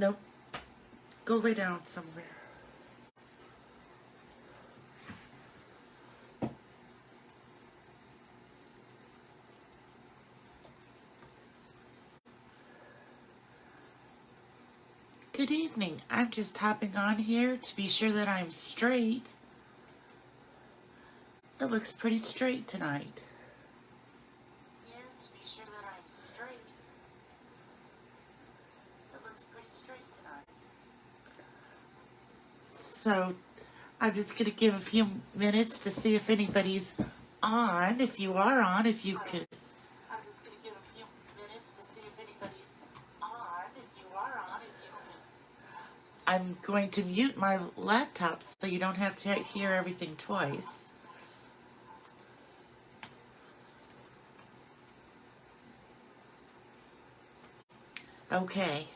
Nope. Go lay down somewhere. Good evening. I'm just hopping on here to be sure that I'm straight. It looks pretty straight tonight. Here to be sure that I'm straight. It looks pretty straight tonight. So I'm just going to give a few minutes to see if anybody's on. If you are on, if you could. I'm just going to give a few minutes to see if anybody's on. If you are on, if you could. I'm going to mute my laptop so you don't have to hear everything twice. Okay.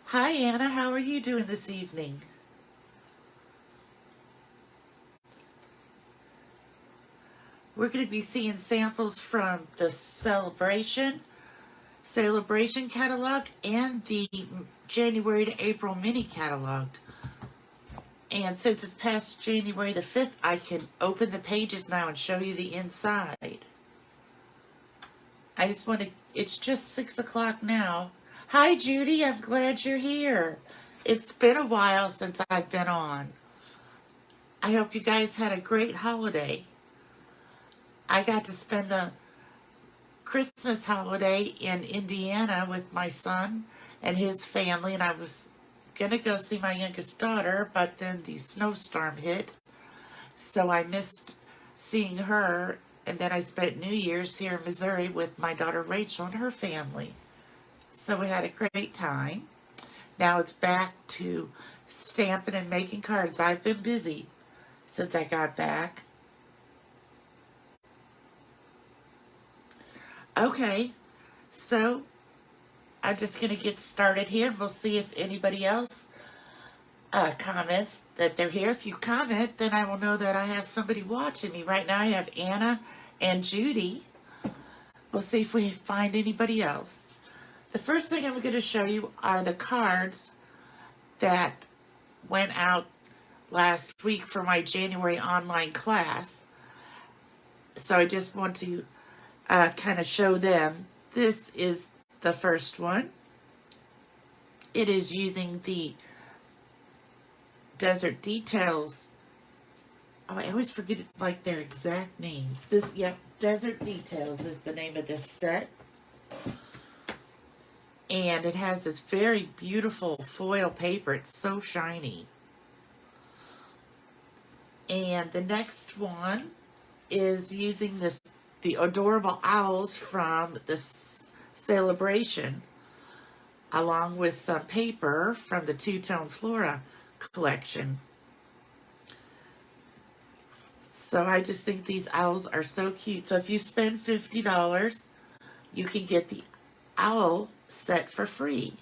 Hi, Anna. How are you doing this evening? We're going to be seeing samples from the Celebration catalog and the January to April mini catalog. And since it's past January the 5th, I can open the pages now and show you the inside. I just want to, it's just 6 o'clock now. Hi, Judy. I'm glad you're here. It's been a while since I've been on. I hope you guys had a great holiday. I got to spend the Christmas holiday in Indiana with my son and his family, and I was going to go see my youngest daughter, but then the snowstorm hit, so I missed seeing her, and then I spent New Year's here in Missouri with my daughter Rachel and her family. So we had a great time. Now it's back to stamping and making cards. I've been busy since I got back. Okay, so I'm just going to get started here, and we'll see if anybody else comments that they're here. If you comment, then I will know that I have somebody watching me. Right now I have Anna and Judy. We'll see if we find anybody else. The first thing I'm going to show you are the cards that went out last week for my January online class. So I just want to kind of show them. This is the first one. It is using the Desert Details. Oh, I always forget like their exact names. This, yep, Desert Details is the name of this set. And it has this very beautiful foil paper. It's so shiny. And the next one is using the adorable owls from the Celebration, along with some paper from the Two-Tone Flora collection. So I just think these owls are so cute. So if you spend $50, you can get the owl set for free.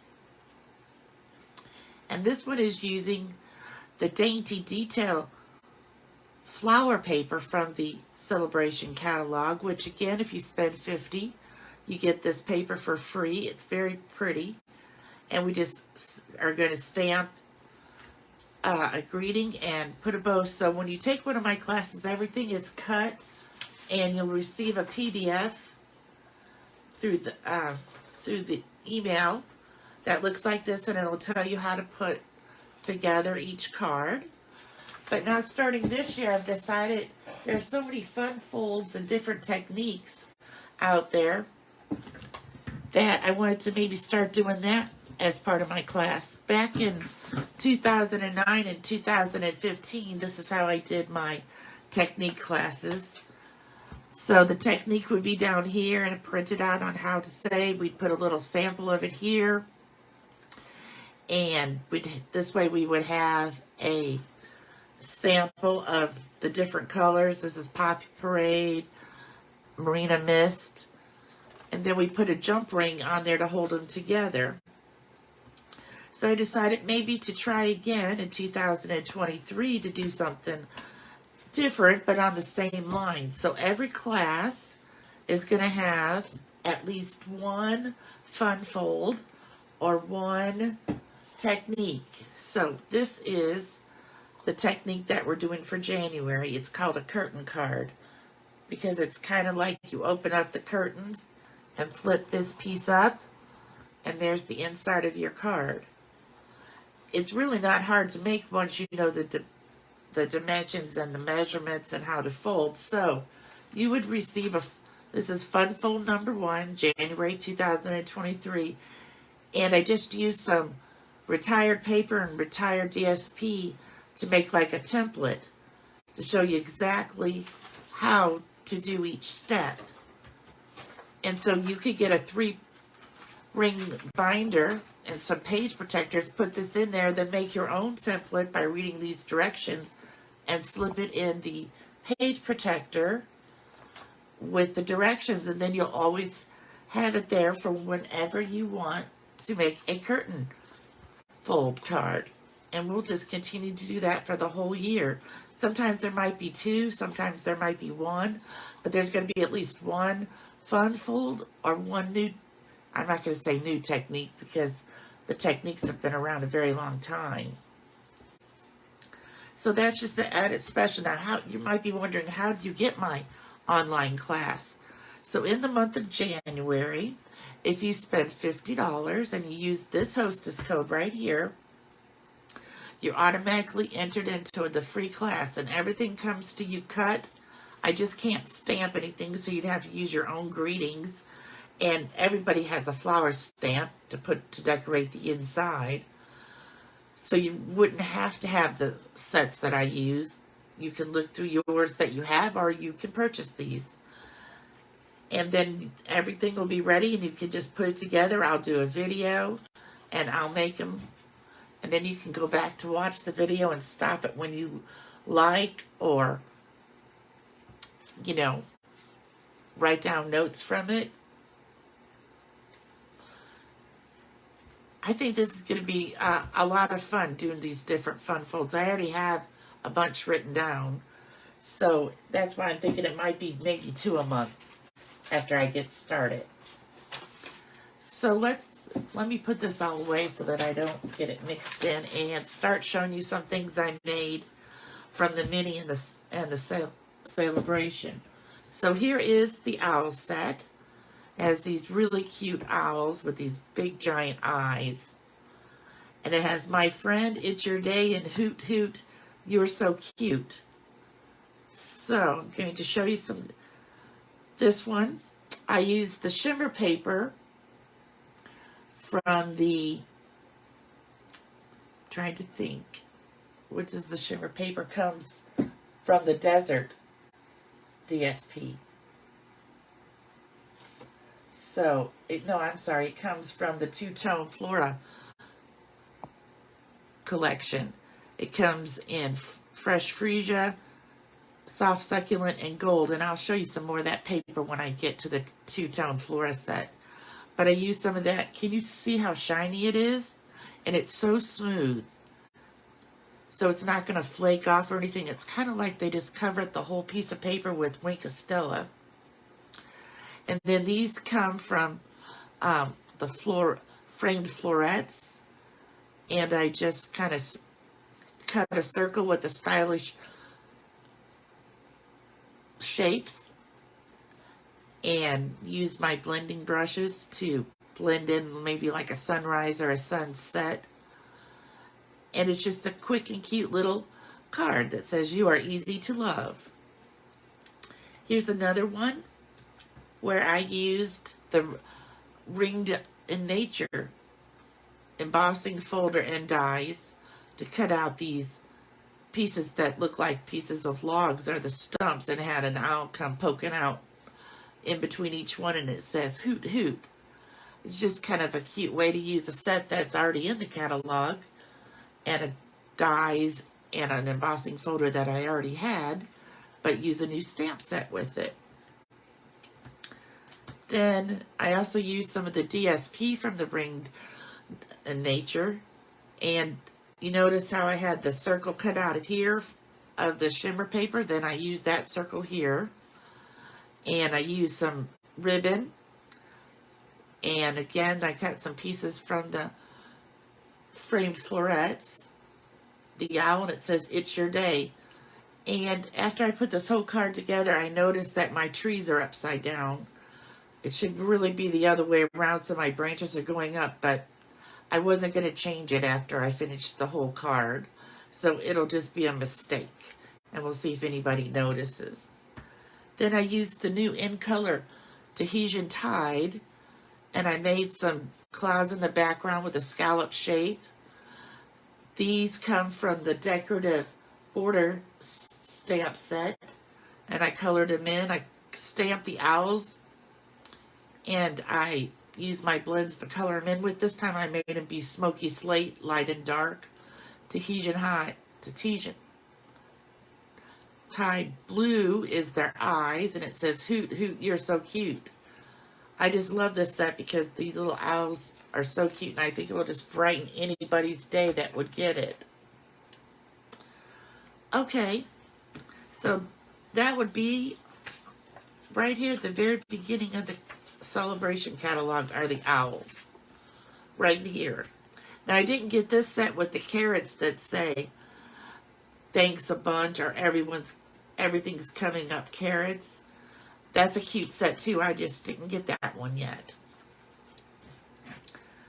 And this one is using the Dainty Detail flower paper from the Celebration catalog, which again, if you spend $50, you get this paper for free. It's very pretty. And we just are going to stamp a greeting and put a bow. So when you take one of my classes, everything is cut, and you'll receive a PDF through the email that looks like this, and it'll tell you how to put together each card. But now starting this year, I've decided there's so many fun folds and different techniques out there that I wanted to maybe start doing that as part of my class. Back in 2009 and 2015, this is how I did my technique classes. So the technique would be down here and printed out on how to say. We'd put a little sample of it here. And this way we would have a sample of the different colors. This is Poppy Parade, Marina Mist, and then we put a jump ring on there to hold them together. So I decided maybe to try again in 2023 to do something different but on the same line. So every class is going to have at least one fun fold or one technique. So this is the technique that we're doing for January. It's called a curtain card because it's kind of like you open up the curtains and flip this piece up, and there's the inside of your card. It's really not hard to make once you know the dimensions and the measurements and how to fold. So you would receive this is fun fold number 1, January 2023. And I just used some retired paper and retired DSP to make like a template to show you exactly how to do each step. And so you could get a 3-ring binder and some page protectors, put this in there, then make your own template by reading these directions and slip it in the page protector with the directions, and then you'll always have it there for whenever you want to make a curtain fold card. And we'll just continue to do that for the whole year. Sometimes there might be 2, sometimes there might be 1, but there's going to be at least 1 fun fold or 1 new, I'm not going to say new technique because the techniques have been around a very long time. So that's just the added special. Now, you might be wondering, how do you get my online class? So in the month of January, if you spend $50 and you use this hostess code right here, you're automatically entered into the free class, and everything comes to you cut. I just can't stamp anything, so you'd have to use your own greetings. And everybody has a flower stamp to decorate the inside. So you wouldn't have to have the sets that I use. You can look through yours that you have, or you can purchase these. And then everything will be ready, and you can just put it together. I'll do a video, and I'll make them. And then you can go back to watch the video and stop it when you like, or, you know, write down notes from it. I think this is going to be a lot of fun doing these different fun folds. I already have a bunch written down, so that's why I'm thinking it might be maybe 2 a month after I get started. So let me put this all away so that I don't get it mixed in, and start showing you some things I made from the mini and the celebration. So here is the owl set. It has these really cute owls with these big giant eyes. And it has "My friend, it's your day," and "Hoot hoot, you're so cute." So I'm going to show you this one. I used the shimmer paper from trying to think, which is the shimmer paper, comes from the Desert DSP. So, it comes from the Two-Tone Flora collection. It comes in fresh freesia, soft succulent, and gold. And I'll show you some more of that paper when I get to the Two-Tone Flora set. But I used some of that. Can you see how shiny it is? And it's so smooth. So it's not going to flake off or anything. It's kind of like they just covered the whole piece of paper with Wink of Stella. And then these come from the framed florets. And I just kind of cut a circle with the stylish shapes. And use my blending brushes to blend in maybe like a sunrise or a sunset. And it's just a quick and cute little card that says "You are easy to love." Here's another one where I used the Ringed in Nature embossing folder and dies to cut out these pieces that look like pieces of logs or the stumps, and had an owl come poking out in between each one, and it says "Hoot hoot." It's just kind of a cute way to use a set that's already in the catalog, and a dies and an embossing folder that I already had, but use a new stamp set with it. Then I also used some of the DSP from the Ringed in Nature, and you notice how I had the circle cut out of here of the shimmer paper. Then I used that circle here, and I used some ribbon, and again I cut some pieces from the framed florets, the owl, and it says, "It's your day." And after I put this whole card together, I noticed that my trees are upside down. It should really be the other way around, so my branches are going up, but I wasn't going to change it after I finished the whole card. So it'll just be a mistake. And we'll see if anybody notices. Then I used the new in color Tahitian Tide, and I made some clouds in the background with a scallop shape. These come from the decorative border stamp set, and I colored them in. I stamped the owls, and I used my blends to color them in with. This time I made them be smoky slate, light and dark. Tahitian Tide blue is their eyes, and it says, "Hoot, hoot, you're so cute." I just love this set because these little owls are so cute, and I think it will just brighten anybody's day that would get it. Okay, so that would be right here at the very beginning of the celebration catalog are the owls. Right here. Now, I didn't get this set with the carrots that say, "Thanks a bunch," or everything's coming up carrots. That's a cute set too. I just didn't get that one yet.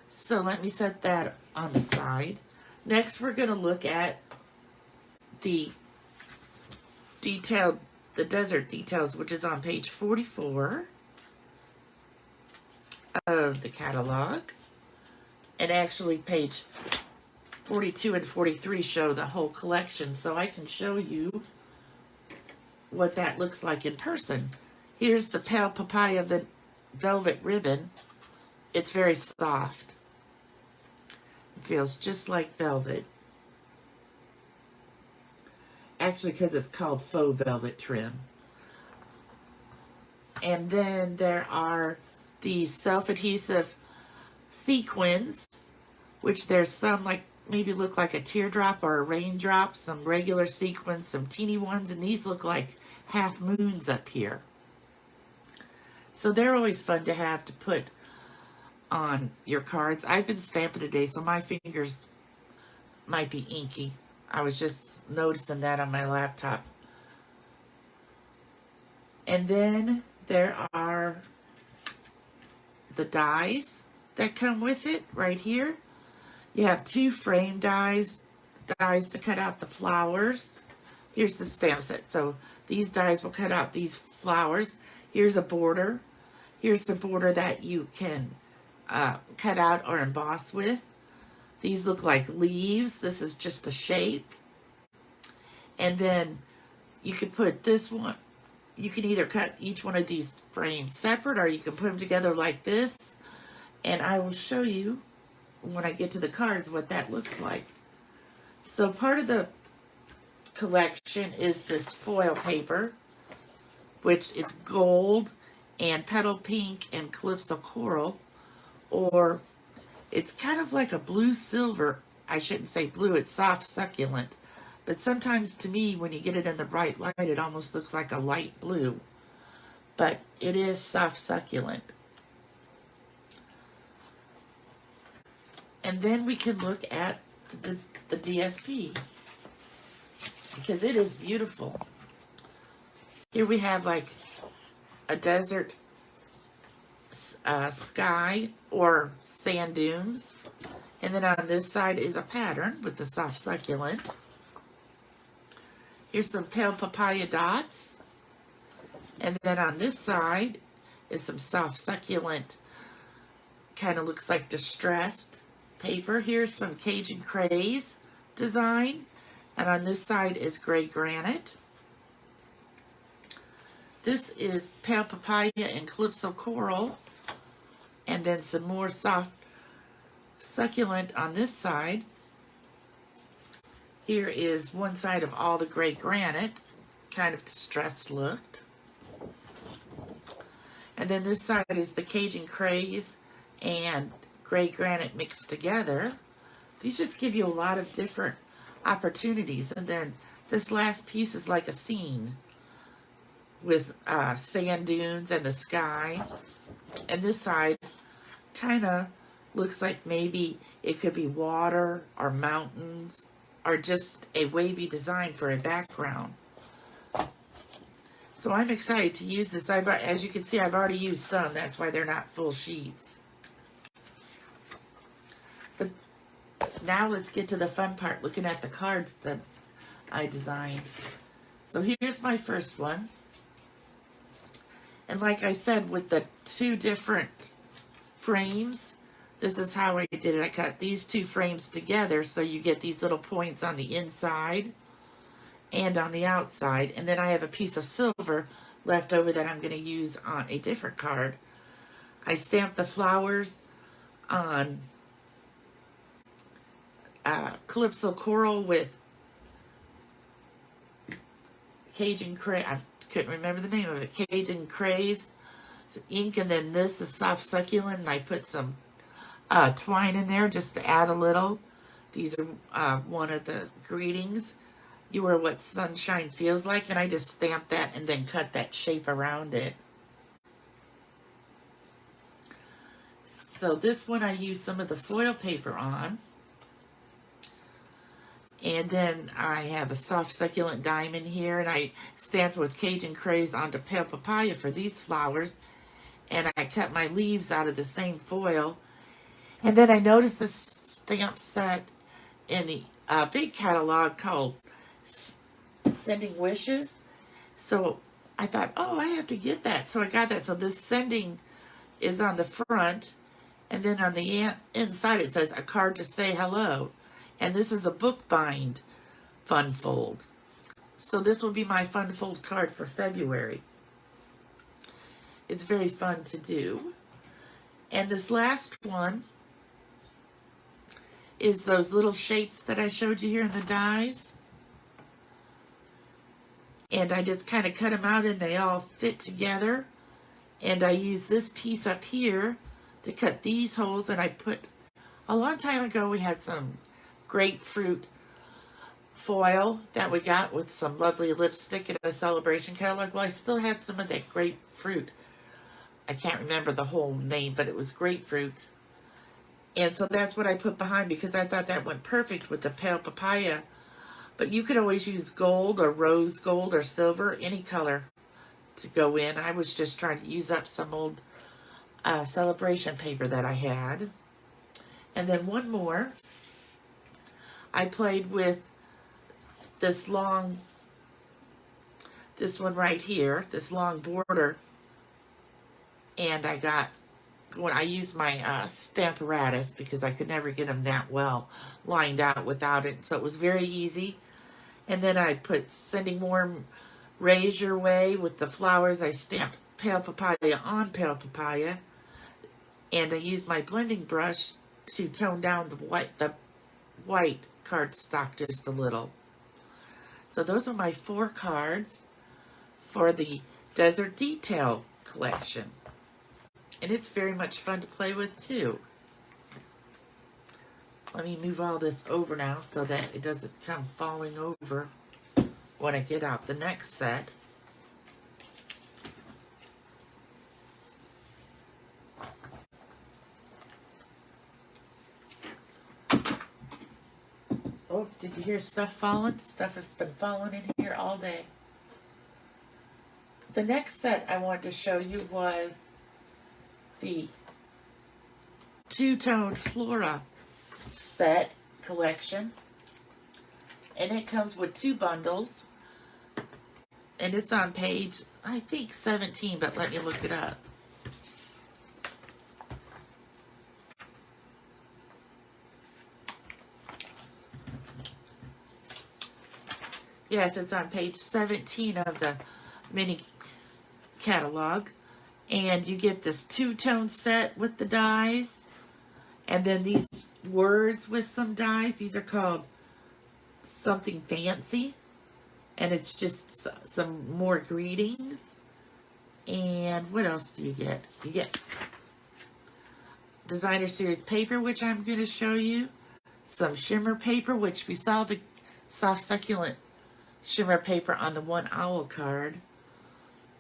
So let me set that on the side. Next, we're going to look at the desert details, which is on page 44 of the catalog. And actually page 42 and 43 show the whole collection, so I can show you what that looks like in person. Here's the pale papaya velvet ribbon. It's very soft. It feels just like velvet. Actually, because it's called faux velvet trim. And then there are these self-adhesive sequins, which there's some like maybe look like a teardrop or a raindrop, some regular sequins, some teeny ones, and these look like half moons up here. So they're always fun to have to put on your cards. I've been stamping today, so my fingers might be inky. I was just noticing that on my laptop. And then there are the dies that come with it right here. You have two frame dies to cut out the flowers. Here's the stamp set. So these dies will cut out these flowers. Here's a border. Here's the border that you can cut out or emboss with. These look like leaves. This is just a shape. And then you could put this one. You can either cut each one of these frames separate, or you can put them together like this. And I will show you when I get to the cards what that looks like. So part of the collection is this foil paper, which is gold and petal pink and calypso coral, or it's kind of like a blue silver. I shouldn't say blue, it's soft succulent. But sometimes to me, when you get it in the bright light, it almost looks like a light blue. But it is soft succulent. And then we can look at the DSP, because it is beautiful. Here we have like a desert sky or sand dunes. And then on this side is a pattern with the soft succulent. Here's some pale papaya dots. And then on this side is some soft succulent, kind of looks like distressed paper. Here's some Cajun craze design. And on this side is gray granite. This is pale papaya and calypso coral. And then some more soft succulent on this side. Here is one side of all the gray granite, kind of distressed looked. And then this side is the Cajun craze and gray granite mixed together. These just give you a lot of different opportunities. And then this last piece is like a scene with sand dunes and the sky. And this side kind of Looks like maybe it could be water or mountains or just a wavy design for a background. So I'm excited to use this. As you can see, I've already used some. That's why they're not full sheets. But now let's get to the fun part, looking at the cards that I designed. So here's my first one. And like I said, with the two different frames, this is how I did it. I cut these two frames together so you get these little points on the inside and on the outside. And then I have a piece of silver left over that I'm going to use on a different card. I stamped the flowers on Calypso Coral with Cajun Craze. I couldn't remember the name of it. Cajun Craze ink, and then this is Soft Succulent, and I put some twine in there just to add a little. These are one of the greetings. You are what sunshine feels like, and I just stamped that and then cut that shape around it. So this one I used some of the foil paper on. And then I have a Soft Succulent diamond here, and I stamped with Cajun Craze onto Pale Papaya for these flowers. And I cut my leaves out of the same foil. And then I noticed this stamp set in the big catalog called Sending Wishes. So I thought, oh, I have to get that. So I got that. So this sending is on the front, and then on the inside it says a card to say hello. And this is a bookbind fun fold. So this will be my fun fold card for February. It's very fun to do. And this last one is those little shapes that I showed you here in the dies. And I just kind of cut them out and they all fit together. And I use this piece up here to cut these holes. And I put, a long time ago we had some grapefruit foil that we got with some lovely lipstick in a celebration catalog. Well, I still had some of that grapefruit. I can't remember the whole name, but it was grapefruit. And so that's what I put behind because I thought that went perfect with the Pale Papaya. But you could always use gold or rose gold or silver, any color to go in. I was just trying to use up some old celebration paper that I had. And then one more. I played with this one right here, this long border. And when I used my Stamparatus because I could never get them that well lined out without it. So it was very easy. And then I put Sending Warm Raise Your Way with the flowers. I stamped Pale Papaya on Pale Papaya. And I used my blending brush to tone down the white cardstock just a little. So those are my 4 cards for the Desert Detail collection. And it's very much fun to play with too. Let me move all this over now so that it doesn't come falling over when I get out the next set. Oh, did you hear stuff falling? Stuff has been falling in here all day. The next set I wanted to show you was the two-tone Flora set collection. And it comes with 2 bundles. And it's on page, I think, 17, but let me look it up. Yes, it's on page 17 of the mini catalog. And you get this 2-tone set with the dies. And then these words with some dies. These are called Something Fancy. And it's just some more greetings. And what else do you get? You get Designer Series paper, which I'm going to show you. Some shimmer paper, which we saw the Soft Succulent shimmer paper on the One Owl card.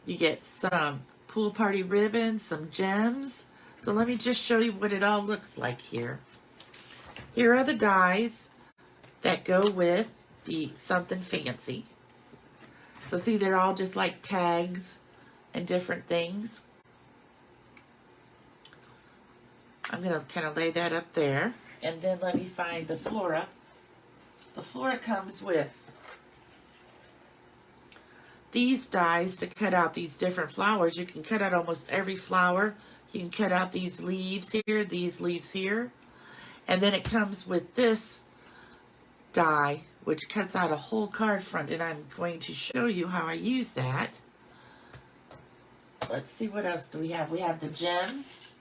You get some pool party ribbons, some gems, So let me just show you what it all looks like here. Here are the dies that go with the something fancy. So see, they're all just like tags and different things. I'm going to kind of lay that up there. And then let me find the Flora. The Flora comes with these dies to cut out these different flowers. You can cut out almost every flower. You can cut out these leaves here, these leaves here. And then it comes with this die, which cuts out a whole card front. And I'm going to show you how I use that. Let's see, what else do we have? We have the gems,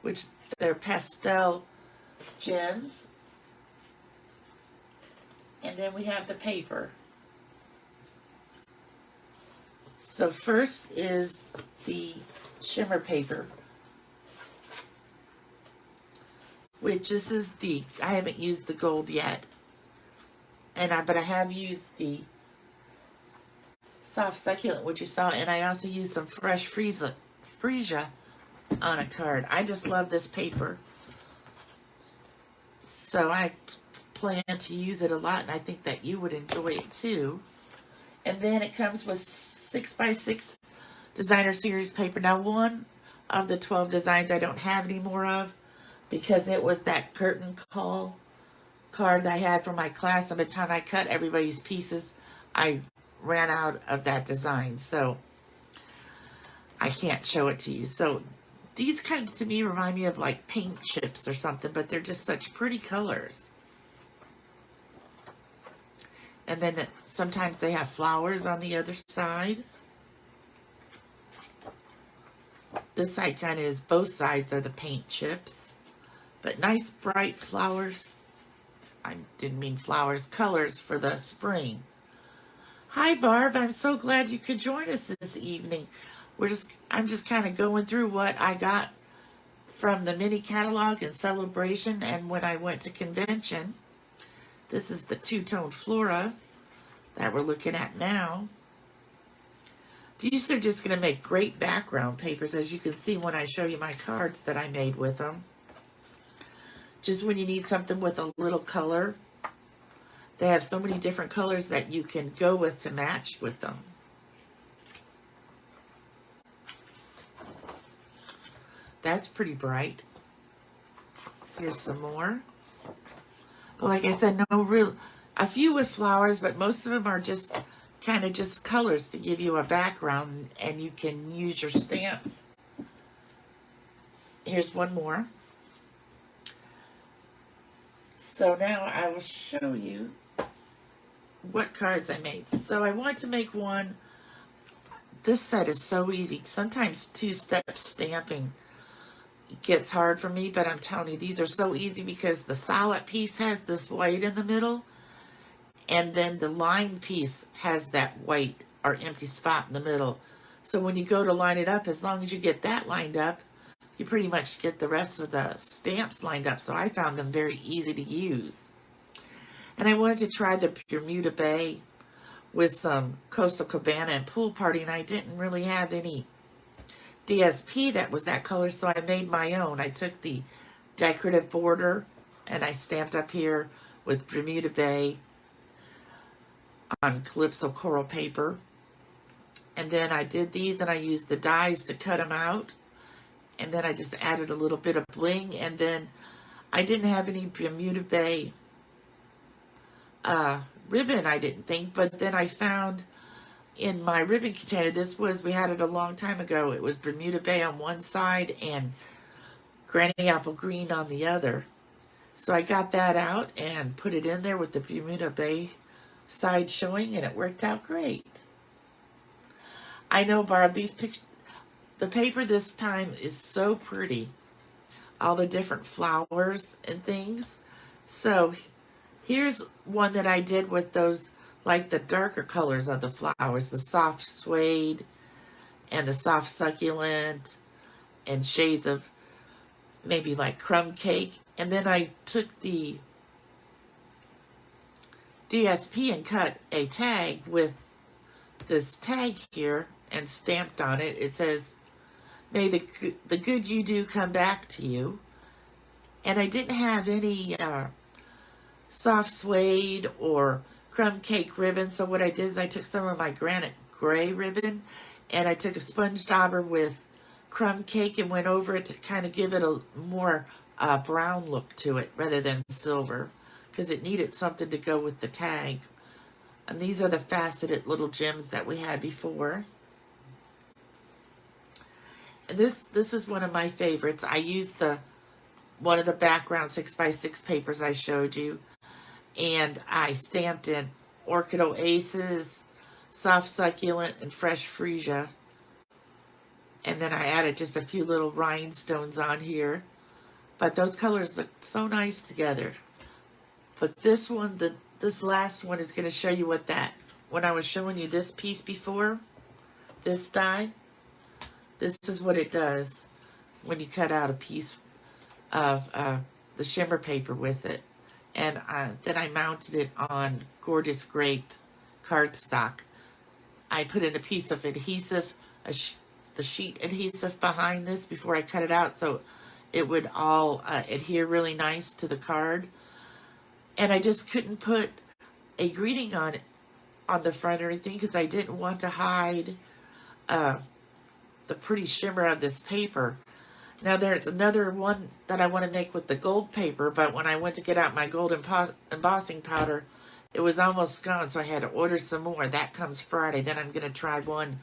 which they're pastel gems. And then we have the paper. So first is the shimmer paper, which this is the, I haven't used the gold yet, but I have used the soft succulent, which you saw, and I also used some fresh freesia on a card. I just love this paper, so I plan to use it a lot, and I think that you would enjoy it too. And then it comes with 6x6 designer series paper. Now, one of the 12 designs I don't have any more of, because it was that curtain call card that I had for my class, and by the time I cut everybody's pieces, I ran out of that design, so I can't show it to you. So these kind of, to me, remind me of like paint chips or something, but they're just such pretty colors. And then sometimes they have flowers on the other side. This side kind of is, both sides are the paint chips. But nice bright flowers. I didn't mean flowers, colors for the spring. Hi Barb, I'm so glad you could join us this evening. I'm just kind of going through what I got from the mini catalog and celebration and when I went to convention. This is the two-tone Flora that we're looking at now. These are just going to make great background papers, as you can see when I show you my cards that I made with them. Just when you need something with a little color. They have so many different colors that you can go with to match with them. That's pretty bright. Here's some more. But like I said, a few with flowers, but most of them are just kind of just colors to give you a background, and you can use your stamps. Here's one more. So now I will show you what cards I made. So I want to make one. This set is so easy. Sometimes two-step stamping gets hard for me, but I'm telling you, these are so easy because the solid piece has this white in the middle, and then the line piece has that white or empty spot in the middle. So when you go to line it up, as long as you get that lined up, you pretty much get the rest of the stamps lined up. So I found them very easy to use. And I wanted to try the Bermuda Bay with some Coastal Cabana and Pool Party, and I didn't really have any DSP that was that color, so I made my own. I took the decorative border and I stamped up here with Bermuda Bay on Calypso coral paper. And then I did these and I used the dies to cut them out. And then I just added a little bit of bling. And then I didn't have any Bermuda Bay ribbon, I didn't think. But then I found in my ribbon container, we had it a long time ago. It was Bermuda Bay on one side and Granny Apple Green on the other. So I got that out and put it in there with the Bermuda Bay side showing, and it worked out great. I know, Barb, the paper this time is so pretty. All the different flowers and things. So here's one that I did with those, like the darker colors of the flowers, the soft suede and the soft succulent and shades of maybe like crumb cake. And then I took the DSP and cut a tag with this tag here and stamped on it. It says May the good you do come back to you. And I didn't have any soft suede or crumb cake ribbon. So what I did is I took some of my granite gray ribbon and I took a sponge dauber with crumb cake and went over it to kind of give it a more brown look to it rather than silver, because it needed something to go with the tag. And these are the faceted little gems that we had before. And this is one of my favorites. I used one of the background 6x6 papers I showed you, and I stamped in Orchid Oasis, Soft Succulent, and Fresh Freesia. And then I added just a few little rhinestones on here. But those colors look so nice together. But this one, this last one is going to show you what when I was showing you this piece before, this die, this is what it does when you cut out a piece of the shimmer paper with it. And then I mounted it on Gorgeous Grape cardstock. I put in a piece of adhesive, the sheet adhesive behind this before I cut it out, so it would all adhere really nice to the card. And I just couldn't put a greeting on the front or anything because I didn't want to hide the pretty shimmer of this paper. Now there's another one that I want to make with the gold paper, but when I went to get out my gold embossing powder, it was almost gone, so I had to order some more. That comes Friday. Then I'm going to try one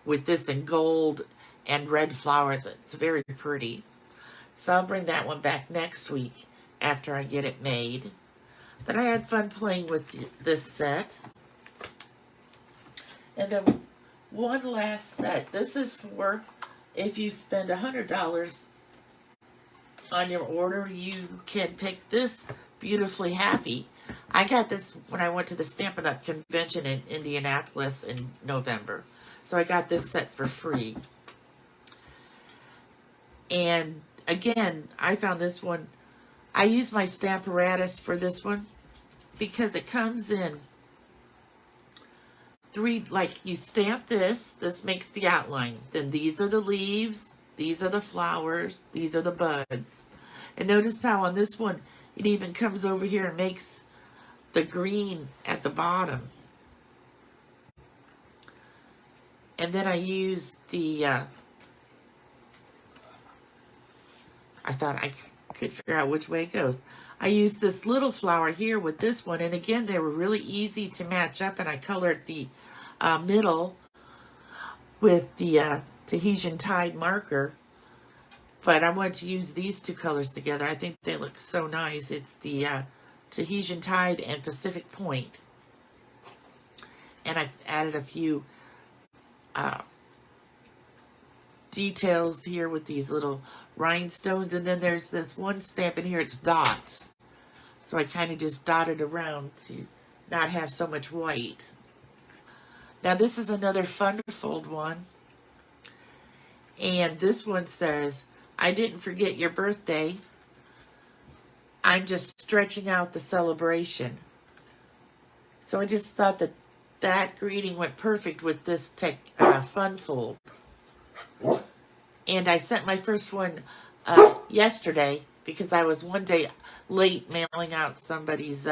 with this in gold and red flowers. It's very pretty. So I'll bring that one back next week after I get it made. But I had fun playing with this set. And then one last set. This is for if you spend $100 on your order, you can pick this Beautifully Happy. I got this when I went to the Stampin' Up! Convention in Indianapolis in November. So I got this set for free. And again, I found this one. I use my Stamparatus for this one because it comes in three, like you stamp this makes the outline. Then these are the leaves, these are the flowers, these are the buds. And notice how on this one, it even comes over here and makes the green at the bottom. And then I use the, I thought I could figure out which way it goes. I used this little flower here with this one, and again, they were really easy to match up, and I colored the middle with the Tahitian Tide marker, but I wanted to use these two colors together. I think they look so nice. It's the Tahitian Tide and Pacific Point, and I added a few details here with these little rhinestones, and then there's this one stamp in here, it's dots. So I kind of just dotted around to not have so much white. Now this is another Fun to Fold one. And this one says, I didn't forget your birthday. I'm just stretching out the celebration. So I just thought that greeting went perfect with this Fun Fold. And I sent my first one yesterday because I was one day late mailing out somebody's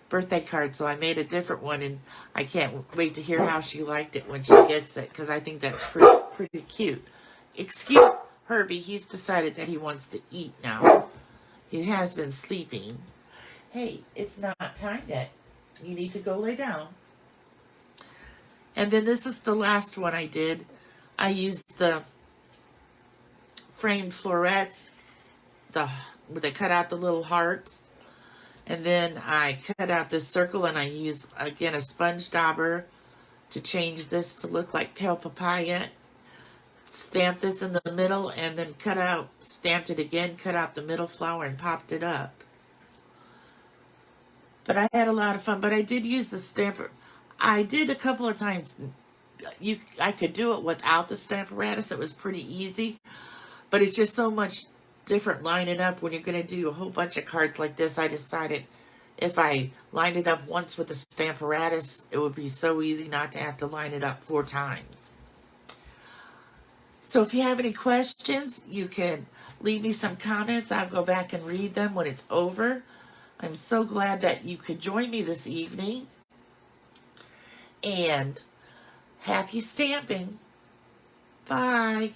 birthday card, so I made a different one, and I can't wait to hear how she liked it when she gets it, because I think that's pretty cute. Excuse Herbie, he's decided that he wants to eat now. He has been sleeping. Hey, it's not time yet. You need to go lay down. And then this is the last one I did. I used the framed florets, they cut out the little hearts, and then I cut out this circle, and I use again a sponge dauber to change this to look like pale papaya. Stamp this in the middle, and then stamped it again, cut out the middle flower, and popped it up. But I had a lot of fun. But I did use the stamper. I did a couple of times. I could do it without the Stamparatus. It was pretty easy. But it's just so much different lining up when you're going to do a whole bunch of cards like this. I decided if I lined it up once with the Stamparatus, it would be so easy not to have to line it up 4 times. So if you have any questions, you can leave me some comments. I'll go back and read them when it's over. I'm so glad that you could join me this evening. And happy stamping. Bye.